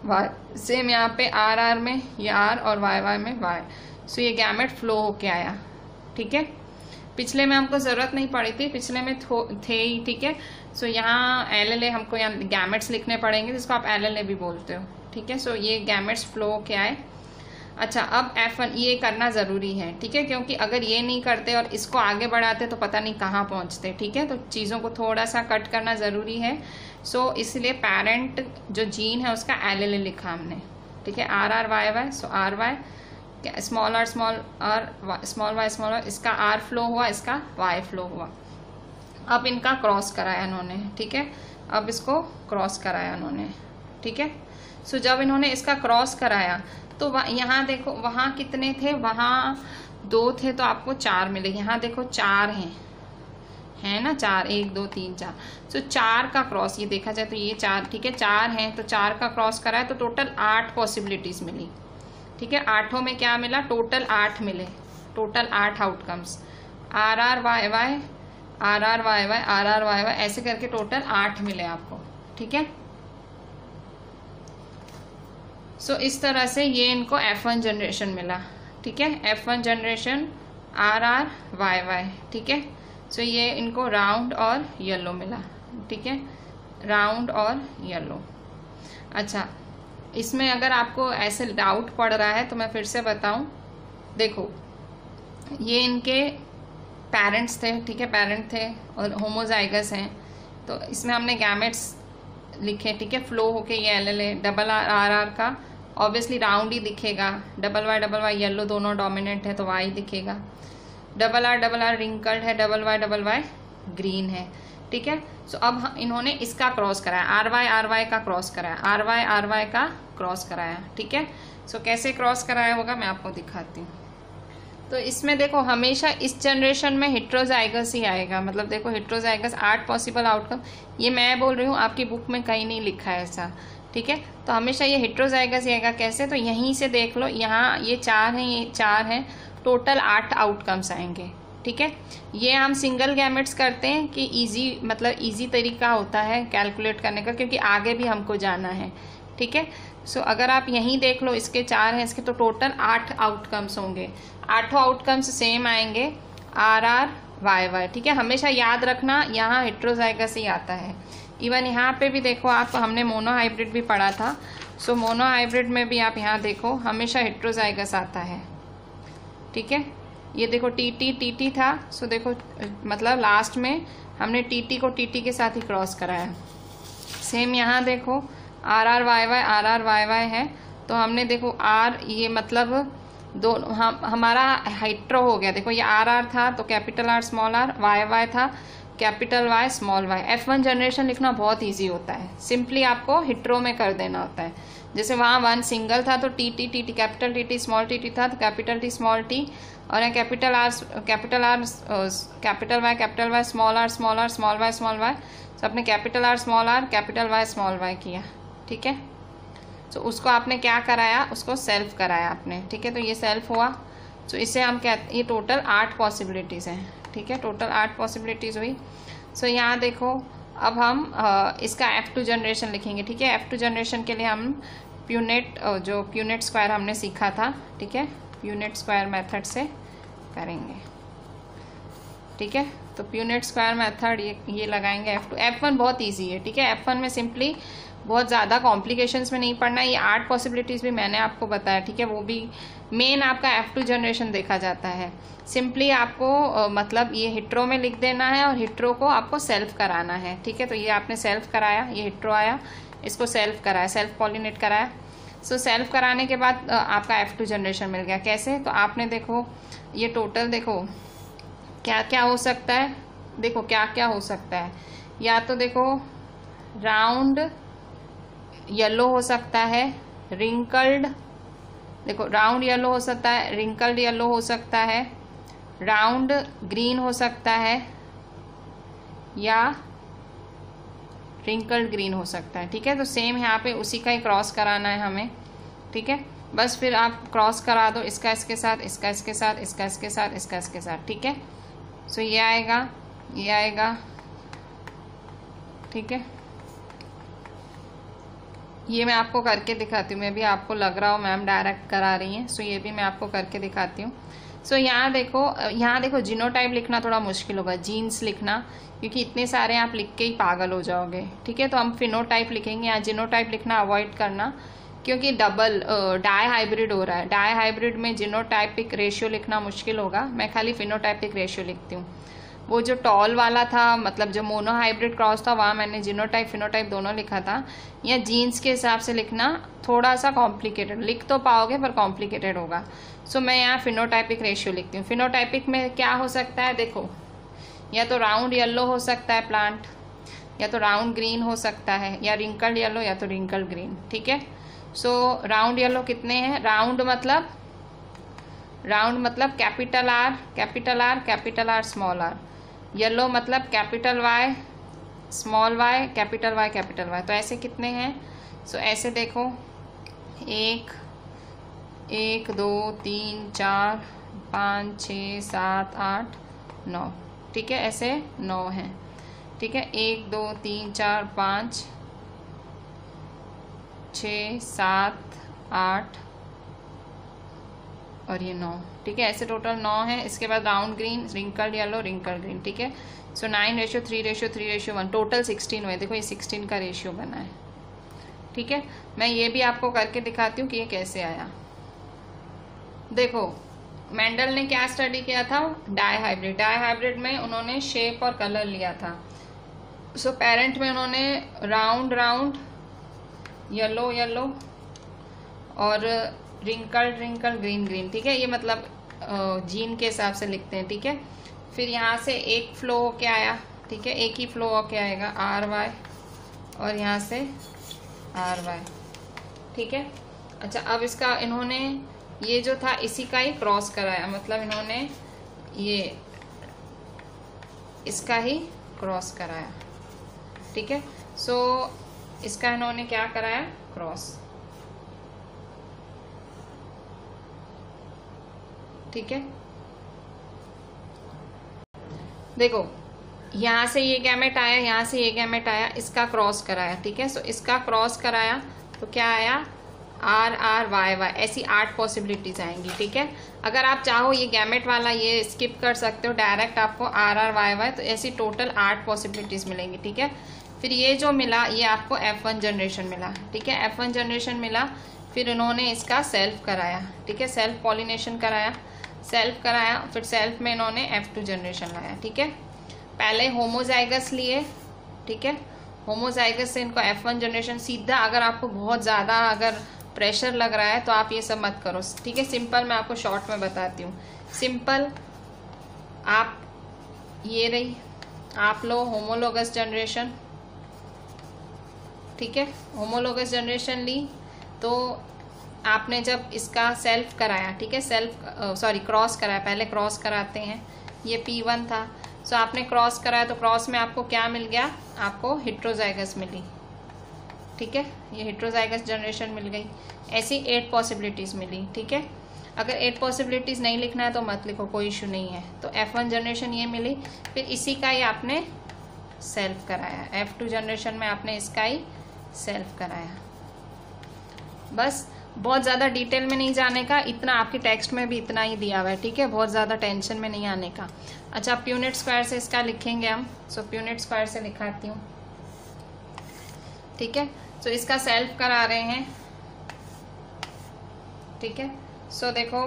वाई, सेम यहाँ पे आर में ये आर और वाई में वाई। सो ये गैमेट फ्लो होके आया, ठीक है। पिछले में हमको ज़रूरत नहीं पड़ी थी, पिछले में थे ही, ठीक है। सो यहाँ एलएलए हमको यहाँ गैमेट्स लिखने पड़ेंगे जिसको आप एलएलए भी बोलते हो, ठीक है। सो ये गैमेट्स फ्लो होके आए। अच्छा, अब F1 ये करना ज़रूरी है, ठीक है, क्योंकि अगर ये नहीं करते और इसको आगे बढ़ाते तो पता नहीं कहाँ पहुँचते, ठीक है, तो चीज़ों को थोड़ा सा कट करना ज़रूरी है। सो इसलिए पेरेंट जो जीन है उसका एलएलए लिखा हमने, ठीक है, R Y, so R Y, small R small Y, इसका आर फ्लो हुआ, इसका वाई फ्लो हुआ। अब इनका क्रॉस कराया इन्होंने, ठीक है, अब इसको क्रॉस कराया इन्होंने, ठीक है। सो जब इन्होंने इसका क्रॉस कराया तो यहाँ देखो वहाँ कितने थे, वहाँ 2 थे तो आपको 4 मिले, यहाँ देखो 4 हैं ना, 4, 1 2 3 4। सो 4 का क्रॉस ये देखा जाए तो ये 4, ठीक है, 4 हैं तो 4 का क्रॉस कराया तो टोटल 8 पॉसिबिलिटीज मिली, ठीक है। 8 में क्या मिला, टोटल 8 मिले, total 8 outcomes, R Y Y, R Y Y, R Y Y, ऐसे करके टोटल 8 मिले आपको, ठीक है। सो इस तरह से ये इनको F1 जनरेशन मिला, ठीक है, F1 जनरेशन RRYY, ठीक है। सो ये इनको राउंड और येलो मिला, ठीक है, राउंड और येलो। अच्छा, इसमें अगर आपको ऐसे डाउट पड़ रहा है तो मैं फिर से बताऊं, देखो ये इनके पेरेंट्स थे, ठीक है, पेरेंट थे और होमोजाइगस हैं, तो इसमें हमने गैमेट्स लिखे, ठीक है, फ्लो होके ये LLA डबल RR का ऑब्वियसली राउंड ही दिखेगा, डबल वाई येलो दोनों डोमिनेंट है तो वाई दिखेगा, डबल आर रिंकल्ड है, डबल वाई ग्रीन है, ठीक है। सो अब इन्होंने इसका क्रॉस कराया, RY का क्रॉस कराया, RY का क्रॉस कराया, ठीक है। सो कैसे क्रॉस कराया होगा मैं आपको दिखाती हूँ। तो इसमें देखो हमेशा इस जनरेशन में हेट्रोजाइगस ही आएगा, मतलब देखो हेट्रोजाइगस 8 पॉसिबल आउटकम, ये मैं बोल रही हूँ, आपकी बुक में कहीं नहीं लिखा है ऐसा, ठीक है। तो हमेशा ये हेट्रोजाइगस ही आएगा। कैसे, तो यहीं से देख लो, यहाँ ये 4 हैं, ये 4 हैं, टोटल 8 आउटकम्स आएंगे, ठीक है। ये हम सिंगल गैमेट्स करते हैं कि इजी, मतलब इजी तरीका होता है कैलकुलेट करने का, क्योंकि आगे भी हमको जाना है, ठीक है। सो अगर आप यहीं देख लो, इसके 4 हैं, इसके तो टोटल 8 आउटकम्स होंगे, 8 आउटकम्स सेम आएंगे RRYY, ठीक है। हमेशा याद रखना यहाँ हेट्रोजाइगस ही आता है। इवन यहाँ पे भी देखो आप, हमने मोनोहाइब्रिड भी पढ़ा था, सो मोनोहाइब्रिड में भी आप यहाँ देखो हमेशा हेट्रोजाइगस आता है, ठीक है। ये देखो TT था, सो देखो मतलब लास्ट में हमने TT को TT के साथ ही क्रॉस कराया। सेम यहाँ देखो RRYY है, तो हमने देखो R, ये मतलब दोनों हमारा हाइट्रो हो गया, देखो ये RR था तो capital R small r, YY था capital Y small y। F1 generation लिखना बहुत इजी होता है, सिंपली आपको हिट्रो में कर देना होता है। जैसे वहाँ 1 सिंगल था तो TT capital TT small TT था तो कैपिटल T स्मॉल t, और यहाँ capital R capital Y small r small y तो आपने capital R small r capital Y small y किया, ठीक है। तो उसको आपने क्या कराया, उसको सेल्फ कराया आपने, ठीक है। तो ये सेल्फ हुआ, तो इसे हम कहते, ये टोटल 8 पॉसिबिलिटीज़ हैं, ठीक है, टोटल 8 पॉसिबिलिटीज़ हुई। सो यहाँ देखो अब हम इसका F2 जनरेशन लिखेंगे, ठीक है। F2 जनरेशन के लिए हम प्यूनेट स्क्वायर हमने सीखा था, ठीक है, प्यूनेट स्क्वायर मेथड से करेंगे, ठीक है। तो प्यूनेट स्क्वायर मेथड ये लगाएंगे F2। F1 बहुत ईजी है, ठीक है। F1 में सिंपली बहुत ज़्यादा कॉम्प्लिकेशंस में नहीं पढ़ना है, ये 8 पॉसिबिलिटीज़ भी मैंने आपको बताया, ठीक है। वो भी मेन आपका F2 जनरेशन देखा जाता है। सिंपली आपको मतलब ये हिट्रो में लिख देना है और हिट्रो को आपको सेल्फ कराना है, ठीक है। तो ये आपने सेल्फ कराया, ये हिट्रो आया, इसको सेल्फ कराया, सेल्फ पॉलिनेट कराया। सो सेल्फ कराने के बाद आपका F2 जनरेशन मिल गया। कैसे, तो आपने देखो ये टोटल देखो क्या क्या हो सकता है, देखो क्या क्या हो सकता है। या तो देखो राउंड येलो हो सकता है, रिंकल्ड, देखो राउंड येलो हो सकता है, रिंकल्ड येलो हो सकता है, राउंड ग्रीन हो सकता है, या रिंकल्ड ग्रीन हो सकता है, ठीक है। तो सेम यहाँ पे उसी का ही क्रॉस कराना है हमें, ठीक है। बस फिर आप क्रॉस करा दो, इसका इसके साथ, इसका इसके साथ, इसका इसके साथ, इसका इसके साथ, ठीक है। सो ये आएगा, ये आएगा, ठीक है। ये मैं आपको करके दिखाती हूँ, मैं भी आपको लग रहा हो मैम डायरेक्ट करा रही हैं, सो ये भी मैं आपको करके दिखाती हूँ। सो यहाँ देखो जीनोटाइप लिखना थोड़ा मुश्किल होगा, जीन्स लिखना, क्योंकि इतने सारे आप लिख के ही पागल हो जाओगे, ठीक है। तो हम फिनोटाइप लिखेंगे, यहाँ जीनोटाइप लिखना अवॉइड करना, क्योंकि डाई हाइब्रिड हो रहा है। डाई हाइब्रिड में जीनोटाइपिक रेशियो लिखना मुश्किल होगा, मैं खाली फिनोटाइपिक रेशियो लिखती हूँ। वो जो टॉल वाला था, मतलब जो मोनोहाइब्रिड क्रॉस था, वहाँ मैंने जीनोटाइप फिनोटाइप दोनों लिखा था। या जीन्स के हिसाब से लिखना थोड़ा सा कॉम्प्लिकेटेड, लिख तो पाओगे पर कॉम्प्लिकेटेड होगा। सो मैं यहाँ फिनोटाइपिक रेशियो लिखती हूँ। फिनोटाइपिक में क्या हो सकता है, देखो या तो राउंड येलो हो सकता है प्लांट, या तो राउंड ग्रीन हो सकता है, या रिंकल्ड येलो या तो रिंकल्ड ग्रीन, ठीक है। सो राउंड येलो कितने हैं, राउंड मतलब capital R small R, yellow मतलब capital Y small Y capital Y capital Y. तो ऐसे कितने हैं, सो ऐसे देखो 1 2 3 4 5 6 7 8 9, ठीक है, ऐसे 9 हैं, ठीक है। 1 2 3 4 5 6 7 8 और ये 9, ठीक है। ऐसे टोटल 9 है। इसके बाद round green, wrinkled yellow, wrinkled green, ठीक है। सो 9:3:3:1 टोटल 16 हुए। देखो ये 16 का रेशियो बना है, ठीक है। मैं ये भी आपको करके दिखाती हूँ कि ये कैसे आया। देखो मेंडल ने क्या स्टडी किया था, डायहाइब्रिड। डायहाइब्रिड में उन्होंने शेप और कलर लिया था। सो पेरेंट में उन्होंने राउंड राउंड, येलो येलो और रिंकल्ड रिंकल्ड, ग्रीन ग्रीन, ठीक है। ये मतलब जीन के हिसाब से लिखते हैं, ठीक है। फिर यहाँ से एक फ्लो होके आया, ठीक है, एक ही फ्लो होके आएगा RY और यहाँ से RY, ठीक है। अच्छा अब इसका इन्होंने ये जो था इसी का ही क्रॉस कराया, मतलब इन्होंने ये इसका ही क्रॉस कराया, ठीक है। सो इसका इन्होंने क्या कराया, क्रॉस, ठीक है। देखो यहाँ से ये गैमेट आया, यहाँ से ये गैमेट आया, इसका क्रॉस कराया, ठीक है। सो इसका क्रॉस कराया तो क्या आया, RRYY, ऐसी 8 पॉसिबिलिटीज आएंगी, ठीक है। अगर आप चाहो ये गैमेट वाला ये स्किप कर सकते हो, डायरेक्ट आपको RRYY, तो ऐसी टोटल 8 पॉसिबिलिटीज मिलेंगी, ठीक है। फिर ये जो मिला ये आपको F1 जनरेशन मिला, ठीक है। F1 जनरेशन मिला, फिर इन्होंने इसका सेल्फ कराया, ठीक है, सेल्फ पॉलिनेशन कराया, सेल्फ कराया, फिर सेल्फ में इन्होंने F2 जनरेशन लाया, ठीक है। पहले होमोजाइगस लिए, ठीक है, होमोजाइगस से इनको F1 जनरेशन सीधा। अगर आपको बहुत ज़्यादा अगर प्रेशर लग रहा है तो आप ये सब मत करो, ठीक है। सिंपल मैं आपको शॉर्ट में बताती हूँ। सिंपल आप ये रही, आप लो होमोलोगस जनरेशन, ठीक है। होमोलोगस जनरेशन ली तो आपने जब इसका सेल्फ कराया, ठीक है, क्रॉस कराया, पहले क्रॉस कराते हैं, ये P1 था। सो आपने क्रॉस कराया तो क्रॉस में आपको क्या मिल गया, आपको हेट्रोजाइगस मिली, ठीक है। ये हेट्रोजाइगस जनरेशन मिल गई। ऐसी 8 पॉसिबिलिटीज़ मिली, ठीक है। अगर 8 पॉसिबिलिटीज़ नहीं लिखना है तो मत लिखो, कोई इशू नहीं है। तो F1 जनरेशन ये मिली, फिर इसी का ही आपने सेल्फ कराया। F2 जनरेशन में आपने इसका ही सेल्फ कराया। बस बहुत ज़्यादा डिटेल में नहीं जाने का, इतना आपके टेक्स्ट में भी इतना ही दिया हुआ है, ठीक है। बहुत ज़्यादा टेंशन में नहीं आने का। अच्छा प्यूनेट स्क्वायर से इसका लिखेंगे हम। सो प्यूनेट स्क्वायर से लिखाती हूँ, ठीक है। सो इसका सेल्फ करा रहे हैं, ठीक है। सो देखो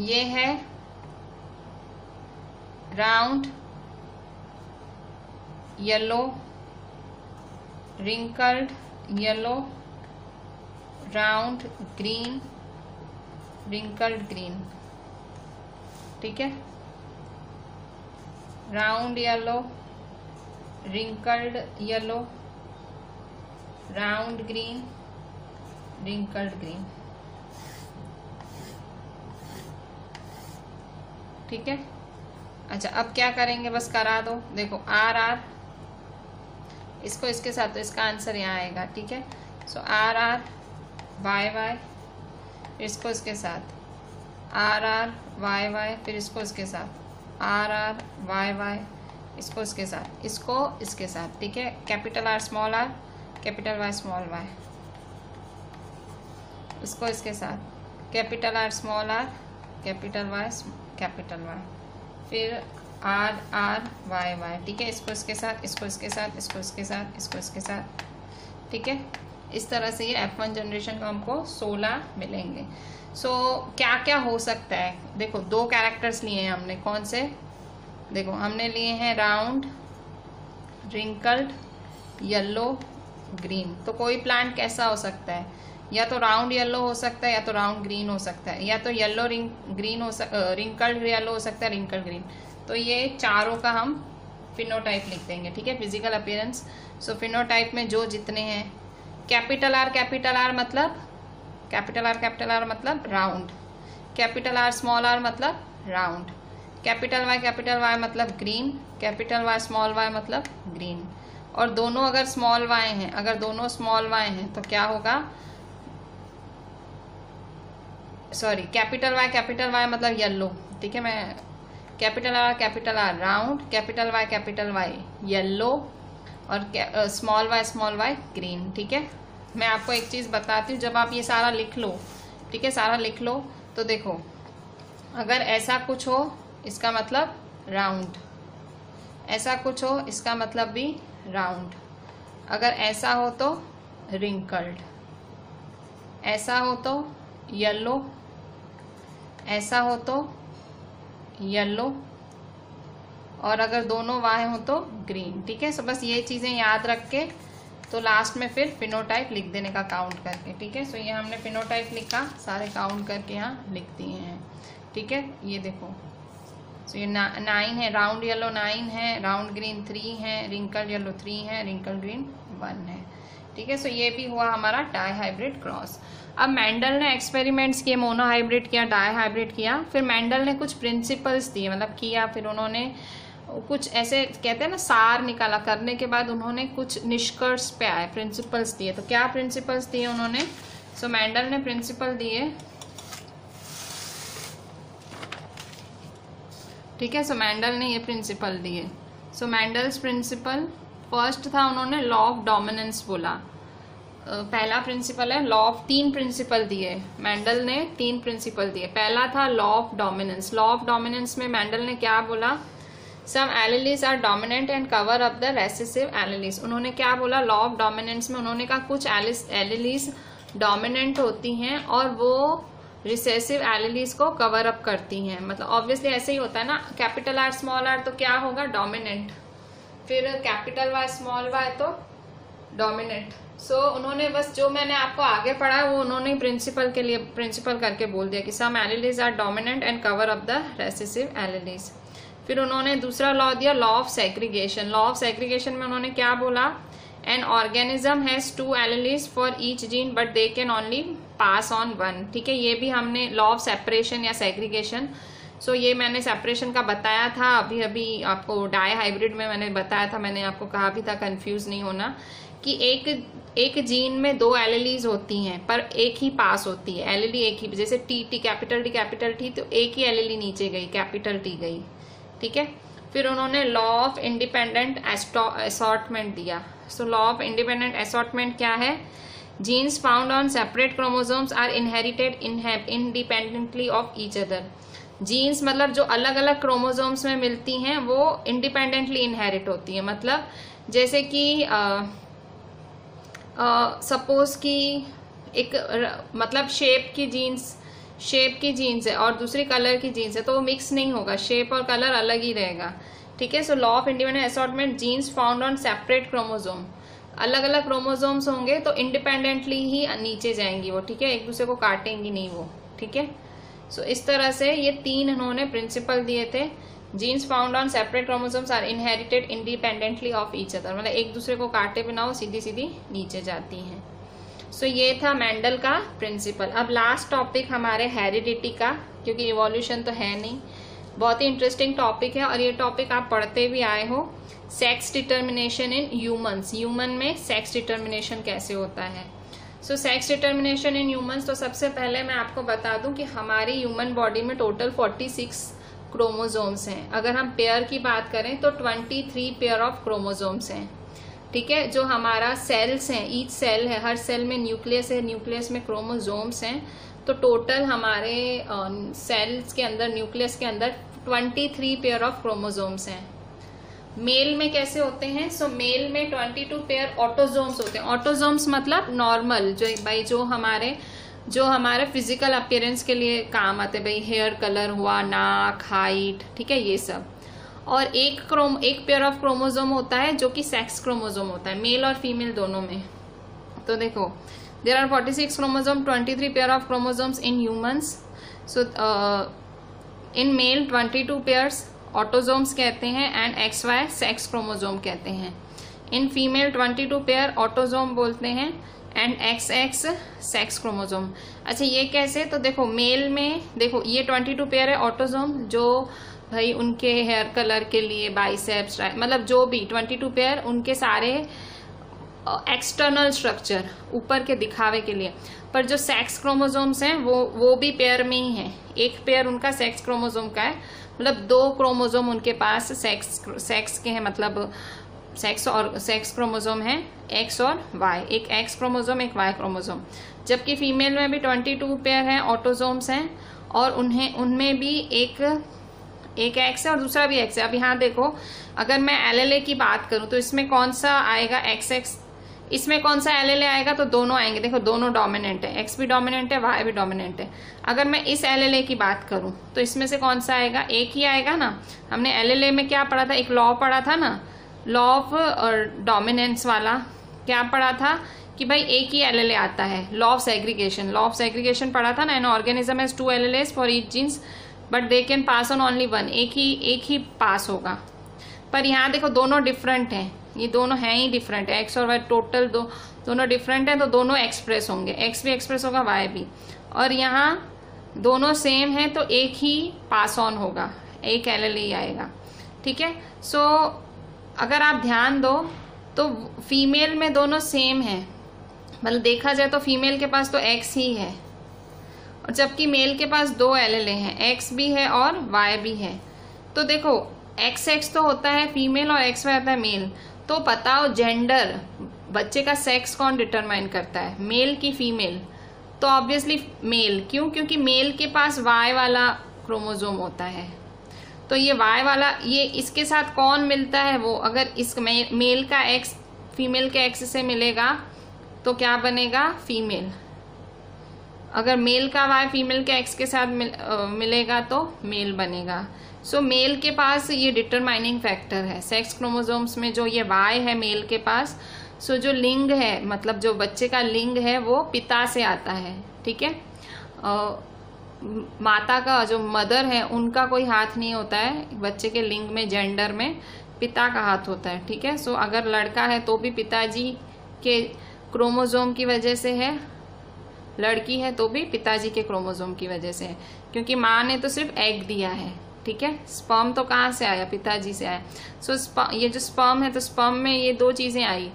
ये है round yellow, wrinkled yellow, round green, wrinkled green, ठीक है। Round yellow, wrinkled yellow, round green, wrinkled green, ठीक है। अच्छा अब क्या करेंगे, बस करा दो। देखो RR, इसको इसके साथ, तो इसका आंसर यहाँ आएगा, ठीक है। सो RRYY, इसको इसके साथ RRYY, फिर इसको इसके साथ RRYY, इसको इसके साथ, इसको इसके साथ, ठीक है। Capital R small r, capital Y small y, इसको इसके साथ capital R small r, capital Y capital Y, फिर RRYY, ठीक है। इसको इसके साथ, इसको इसके साथ, इसको इसके साथ, इसको इसके साथ, ठीक है। इस तरह से ये F1 जनरेशन का हमको 16 मिलेंगे। सो क्या क्या हो सकता है, देखो 2 कैरेक्टर्स लिए हैं हमने, कौन से, देखो हमने लिए हैं राउंड, रिंकल्ड, येलो, ग्रीन। तो कोई प्लांट कैसा हो सकता है, या तो राउंड येलो हो सकता है, या तो राउंड ग्रीन हो सकता है, या तो येलो ग्रीन हो रिंकल्ड येलो हो सकता है, रिंकल्ड ग्रीन। तो ये चारों का हम फिनोटाइप लिख देंगे, ठीक है, फिजिकल अपीयरेंस। सो फिनोटाइप में जो जितने हैं, कैपिटल R मतलब कैपिटल R मतलब round, capital R small r मतलब राउंड, कैपिटल Y मतलब green, capital Y small y मतलब ग्रीन। और दोनों अगर स्मॉल y हैं, अगर दोनों स्मॉल y हैं तो क्या होगा, सॉरी कैपिटल Y मतलब येलो, ठीक है। मैं capital R round, capital Y yellow, और स्मॉल y ग्रीन, ठीक है। मैं आपको एक चीज़ बताती हूँ, जब आप ये सारा लिख लो, ठीक है, सारा लिख लो, तो देखो अगर ऐसा कुछ हो इसका मतलब राउंड, ऐसा कुछ हो इसका मतलब भी राउंड, अगर ऐसा हो तो रिंकल्ड, ऐसा हो तो येलो, ऐसा हो तो येलो, और अगर दोनों वाहे हो तो ग्रीन। ठीक है, सो बस ये चीज़ें याद रख के तो लास्ट में फिर फिनोटाइप लिख देने का काउंट करके। ठीक है, सो ये हमने फिनोटाइप लिखा, सारे काउंट करके यहाँ लिख दिए हैं। ठीक है, ये देखो, सो ये 9 है, राउंड येलो 9 है, राउंड ग्रीन 3 है, रिंकल येलो 3 है, रिंकल ग्रीन 1 है। ठीक है, सो ये भी हुआ हमारा डाई हाइब्रिड क्रॉस। अब मेंडल ने एक्सपेरिमेंट्स किए, मोनो हाइब्रिड किया, डाई हाइब्रिड किया, फिर मेंडल ने कुछ प्रिंसिपल्स दिए, मतलब किया, फिर उन्होंने कुछ ऐसे कहते हैं ना सार निकाला, करने के बाद उन्होंने कुछ निष्कर्ष पे आए, प्रिंसिपल्स दिए। तो क्या प्रिंसिपल्स दिए उन्होंने? सो मेंडल ने प्रिंसिपल दिए। ठीक है, सो मेंडल ने ये प्रिंसिपल दिए। सो मेंडल्स प्रिंसिपल फर्स्ट था, उन्होंने लॉ ऑफ डोमिनेंस बोला। पहला प्रिंसिपल है लॉ ऑफ, 3 प्रिंसिपल दिए मेंडल ने, 3 प्रिंसिपल दिए। पहला था law of dominance. Law of dominance में मेंडल ने क्या बोला? Some alleles are dominant and cover up the recessive alleles. उन्होंने क्या बोला लॉ ऑफ डोमिनेंस में? उन्होंने कहा कुछ एलिलीज डोमिनेंट होती हैं और वो रिसेसिव एलिलीज को कवर अप करती हैं। मतलब ऑब्वियसली ऐसे ही होता है ना, कैपिटल आर स्मॉल आर तो क्या होगा? डोमिनेंट, फिर कैपिटल वाई स्मॉल वाई तो डोमिनेंट। सो उन्होंने बस जो मैंने आपको आगे पढ़ा वो उन्होंने प्रिंसिपल के लिए प्रिंसिपल करके बोल दिया कि some alleles are dominant and cover up the recessive alleles. फिर उन्होंने दूसरा लॉ दिया law of segregation. Law of segregation में उन्होंने क्या बोला? An organism has 2 alleles for each gene but they can only pass on 1। ठीक है, ये भी हमने लॉ ऑफ सेपरेशन या सेग्रीगेशन। सो ये मैंने सेपरेशन का बताया था अभी अभी आपको, डाई हाइब्रिड में मैंने बताया था, मैंने आपको कहा भी था कंफ्यूज नहीं होना कि एक जीन में 2 एलिलीज होती हैं पर एक ही पास होती है, एलिली एक ही, जैसे टी कैपिटल टी तो एक ही एलिली नीचे गई, कैपिटल टी गई। ठीक है, फिर उन्होंने लॉ ऑफ इंडिपेंडेंट असॉर्टमेंट दिया। So law of independent assortment क्या है? Genes found on separate chromosomes are inherited independently of each other. Genes मतलब जो अलग अलग क्रोमोसोम्स में मिलती हैं वो इंडिपेंडेंटली इनहेरिट होती है। मतलब जैसे कि सपोज कि एक मतलब शेप की जीन्स है और दूसरी कलर की जीन्स है तो वो मिक्स नहीं होगा, शेप और कलर अलग ही रहेगा। ठीक है, so law of independent assortment, genes found on separate chromosome, अलग अलग क्रोमोसोम्स होंगे तो इंडिपेंडेंटली ही नीचे जाएंगी वो। ठीक है, एक दूसरे को काटेंगी नहीं वो। ठीक है, सो इस तरह से ये 3 इन्होंने प्रिंसिपल दिए थे। Genes found on separate chromosomes are inherited independently of each other, मतलब एक दूसरे को काटे बिना वो सीधी सीधी नीचे जाती हैं। सो ये था मेंडल का प्रिंसिपल। अब लास्ट टॉपिक हमारे हेरिडिटी का, क्योंकि इवोल्यूशन तो है नहीं, बहुत ही इंटरेस्टिंग टॉपिक है और ये टॉपिक आप पढ़ते भी आए हो। Sex determination in humans, human में सेक्स डिटर्मिनेशन कैसे होता है। So sex determination in humans, तो सबसे पहले मैं आपको बता दूं कि हमारी ह्यूमन बॉडी में टोटल 46 क्रोमोसोम्स हैं। अगर हम पेयर की बात करें तो 23 पेयर ऑफ क्रोमोसोम्स हैं। ठीक है, जो हमारा सेल्स हैं, ईच सेल है, हर सेल में न्यूक्लियस है, न्यूक्लियस में क्रोमोसोम्स हैं। तो टोटल हमारे सेल्स के अंदर, न्यूक्लियस के अंदर 23 पेयर ऑफ क्रोमोसोम्स हैं। मेल में कैसे होते हैं? सो मेल में 22 पेयर ऑटोजोम्स होते हैं। ऑटोजोम्स मतलब नॉर्मल, जो हमारे फिजिकल अपीयरेंस के लिए काम आते हैं, भाई हेयर कलर हुआ, नाक, हाइट, ठीक है, ये सब। और एक पेयर ऑफ क्रोमोसोम होता है जो कि सेक्स क्रोमोसोम होता है, मेल और फीमेल दोनों में। तो देखो, there are 46 chromosome, 23 pair of chromosomes in humans. So in male 22 pairs autosomes कहते हैं एंड XY सेक्स क्रोमोसोम कहते हैं। इन फीमेल 22 पेयर ऑटोजोम बोलते हैं एंड XX सेक्स क्रोमोसोम। अच्छा, ये कैसे? तो देखो, मेल में देखो ये 22 पेयर है ऑटोजोम, जो भाई उनके हेयर कलर के लिए, बाइसेप्स, मतलब जो भी 22 पेयर, उनके सारे एक्सटर्नल स्ट्रक्चर, ऊपर के दिखावे के लिए। पर जो सेक्स क्रोमोसोम्स हैं वो भी पेयर में ही है। एक पेयर उनका सेक्स क्रोमोसोम का है, मतलब 2 क्रोमोसोम उनके पास सेक्स के हैं, मतलब सेक्स क्रोमोसोम है एक्स और वाई, एक एक्स क्रोमोसोम एक वाई क्रोमोसोम। जबकि फीमेल में भी 22 पेयर हैं, ऑटोसोम्स हैं, और उनमें भी एक एक्स है और दूसरा भी एक्स है। अब यहाँ देखो, अगर मैं एलएलए की बात करूं तो इसमें कौन सा आएगा, एक्स एक्स, इसमें कौन सा एलएलए आएगा, तो दोनों आएंगे। देखो दोनों डोमिनेंट है, एक्स भी डोमिनेंट है, वाई भी डोमिनेंट है। अगर मैं इस एलएलए की बात करूं तो इसमें से कौन सा आएगा, एक ही आएगा ना। हमने एलएलए में क्या पढ़ा था, एक लॉ पढ़ा था ना, लॉ ऑफ डोमिनेंस वाला। क्या पढ़ा था कि भाई एक ही एलएलए आता है, law of segregation. Law of segregation पढ़ा था ना, an organism has 2 alleles for each genes but they can pass on only 1, एक ही पास होगा। पर यहाँ देखो दोनों डिफरेंट हैं, ये दोनों हैं ही डिफरेंट है, एक्स और वाई टोटल दोनों डिफरेंट है, तो दोनों एक्सप्रेस होंगे, एक्स भी एक्सप्रेस होगा वाई भी। और यहाँ दोनों सेम है तो एक ही पास ऑन होगा, एक एलएलए ही आएगा। ठीक है, सो अगर आप ध्यान दो तो फीमेल में दोनों सेम है, मतलब देखा जाए तो फीमेल के पास तो एक्स ही है, और जबकि मेल के पास 2 एलएलए हैं, एक्स भी है और वाई भी है। तो देखो एक्स एक्स तो होता है फीमेल और एक्स वाई होता है मेल। तो बताओ जेंडर, बच्चे का सेक्स कौन डिटरमाइन करता है, मेल की फीमेल? तो ऑब्वियसली मेल। क्यों? क्योंकि मेल के पास वाई वाला क्रोमोसोम होता है। तो ये वाई वाला, ये इसके साथ कौन मिलता है, वो अगर इस मेल का एक्स फीमेल के एक्स से मिलेगा तो क्या बनेगा, फीमेल। अगर मेल का वाई फीमेल के एक्स के साथ मिलेगा तो मेल बनेगा। सो मेल के पास ये डिटरमाइनिंग फैक्टर है सेक्स क्रोमोसोम्स में, जो ये वाई है मेल के पास। सो जो लिंग है, मतलब जो बच्चे का लिंग है वो पिता से आता है। ठीक है, माता का जो मदर है उनका कोई हाथ नहीं होता है बच्चे के लिंग में, जेंडर में पिता का हाथ होता है। ठीक है, सो अगर लड़का है तो भी पिताजी के क्रोमोसोम की वजह से है, लड़की है तो भी पिताजी के क्रोमोसोम की वजह से है, क्योंकि माँ ने तो सिर्फ एग दिया है। ठीक है, स्पर्म तो कहाँ से आया, पिताजी से आया। सो ये जो स्पर्म है, तो स्पर्म में ये 2 चीजें आई।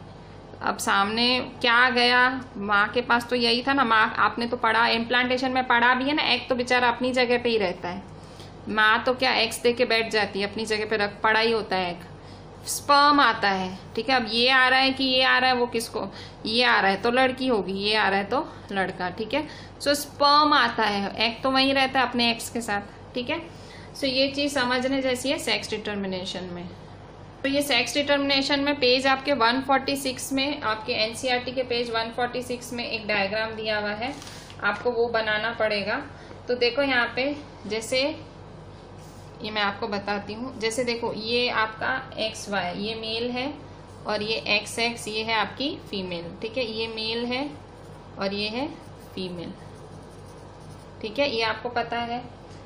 अब सामने क्या गया, माँ के पास तो यही था ना, माँ आपने तो पढ़ा, इम्प्लांटेशन में पढ़ा भी है ना, एग तो बेचारा अपनी जगह पे ही रहता है, माँ तो क्या एग्स दे के बैठ जाती है, अपनी जगह पे पड़ा ही होता है एग। स्पर्म आता है। ठीक है, अब ये आ रहा है कि ये आ रहा है, वो किसको, ये आ रहा है तो लड़की होगी, ये आ रहा है तो लड़का। ठीक है, सो स्पर्म आता है, एग तो वहीं रहता है अपने एक्स के साथ। ठीक है, सो ये चीज समझने जैसी है सेक्स डिटर्मिनेशन में। तो ये सेक्स डिटर्मिनेशन में पेज आपके 146 में, आपके एनसीईआरटी के पेज 146 में एक डायग्राम दिया हुआ है, आपको वो बनाना पड़ेगा। तो देखो यहाँ पे, जैसे ये मैं आपको बताती हूँ, जैसे देखो ये आपका एक्स वाई, ये मेल है, और ये एक्स एक्स, ये है आपकी फीमेल। ठीक है, ये मेल है और ये है फीमेल। ठीक है, ये आपको पता है।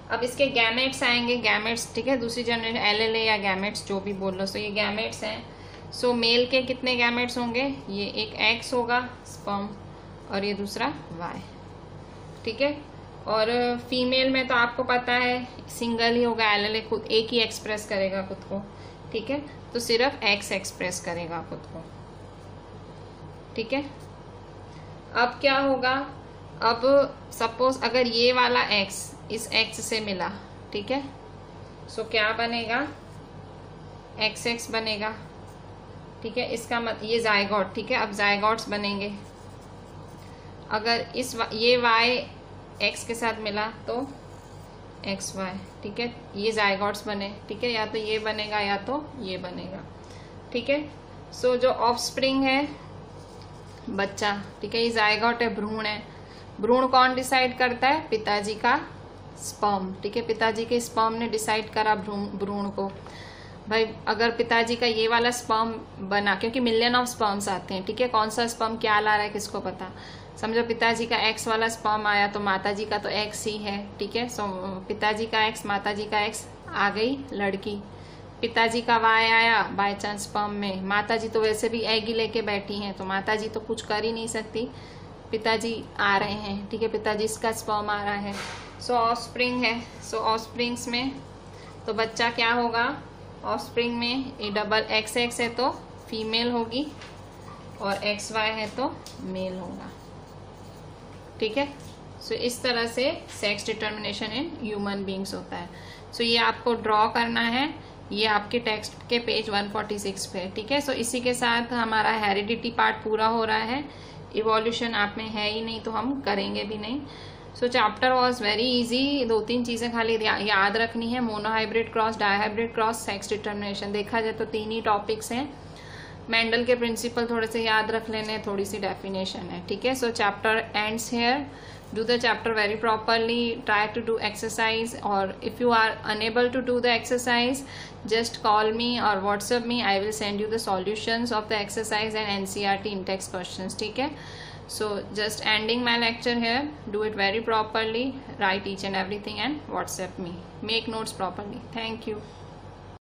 अब इसके गैमेट्स आएंगे, गैमेट्स। ठीक है, दूसरी जनरेशन एलएलए या गैमेट्स जो भी बोल लो, सो ये गैमेट्स हैं। सो मेल के कितने गैमेट्स होंगे, ये एक एक्स होगा स्पर्म और ये दूसरा वाई। ठीक है, और फीमेल में तो आपको पता है सिंगल ही होगा, एलएलए खुद एक ही एक्सप्रेस करेगा खुद को। ठीक है, तो सिर्फ एक्स एक्सप्रेस करेगा खुद को। ठीक है, अब क्या होगा, अब सपोज अगर ये वाला एक्स इस एक्स से मिला, ठीक है, सो क्या बनेगा, एक्स एक्स बनेगा। ठीक है, इसका ये जायगोट। ठीक है, अब जायगोट्स बनेंगे। अगर ये वाई एक्स के साथ मिला तो एक्स वाई। ठीक है, ये जायगोट्स बने। ठीक है, या तो ये बनेगा या तो ये बनेगा। ठीक है, सो जो ऑफस्प्रिंग है बच्चा, ठीक है, ये जायगोट है, भ्रूण है। भ्रूण कौन डिसाइड करता है, पिताजी का स्पर्म। ठीक है, पिताजी के स्पर्म ने डिसाइड करा भ्रूण को। भाई अगर पिताजी का ये वाला स्पर्म बना, क्योंकि मिलियन ऑफ स्पर्म्स आते हैं। ठीक है, कौन सा स्पर्म क्या ला रहा है किसको पता। समझो पिताजी का एक्स वाला स्पर्म आया तो माताजी का तो एक्स ही है। ठीक है, सो पिताजी का एक्स माताजी का एक्स, आ गई लड़की। पिताजी का वाई आया बाय चांस स्पर्म में, माताजी तो वैसे भी एग ही लेके बैठी हैं, तो माताजी तो कुछ कर ही नहीं सकती, पिताजी आ रहे हैं। ठीक है, पिताजी इसका स्पर्म आ रहा है। सो ऑफस्प्रिंग है। सो ऑफस्प्रिंग्स में तो बच्चा क्या होगा, ऑफस्प्रिंग में ये डबल एक्स एक्स है तो फीमेल होगी और एक्स वाई है तो मेल होगा। ठीक है, सो इस तरह से sex determination in human beings होता है। सो ये आपको ड्रॉ करना है ये आपके टेक्स्ट के पेज 146 पे, ठीक है। सो इसी के साथ हमारा हेरिडिटी पार्ट पूरा हो रहा है। इवोल्यूशन आप में है ही नहीं तो हम करेंगे भी नहीं। सो चैप्टर वॉज वेरी इजी। 2-3 चीजें खाली याद रखनी है, monohybrid cross, dihybrid cross, sex determination. देखा जाए तो 3 ही टॉपिक्स हैं। मेंडल के प्रिंसिपल थोड़े से याद रख लेने, थोड़ी सी डेफिनेशन है, ठीक है। सो chapter ends here. Do the chapter very properly, try to do exercise, or if you are unable to do the exercise, just call me or WhatsApp me. I will send you the solutions of the exercise and NCERT in-text questions, ठीक है। So just ending my lecture here. Do it very properly, write each and everything and WhatsApp me. Make notes properly. Thank you.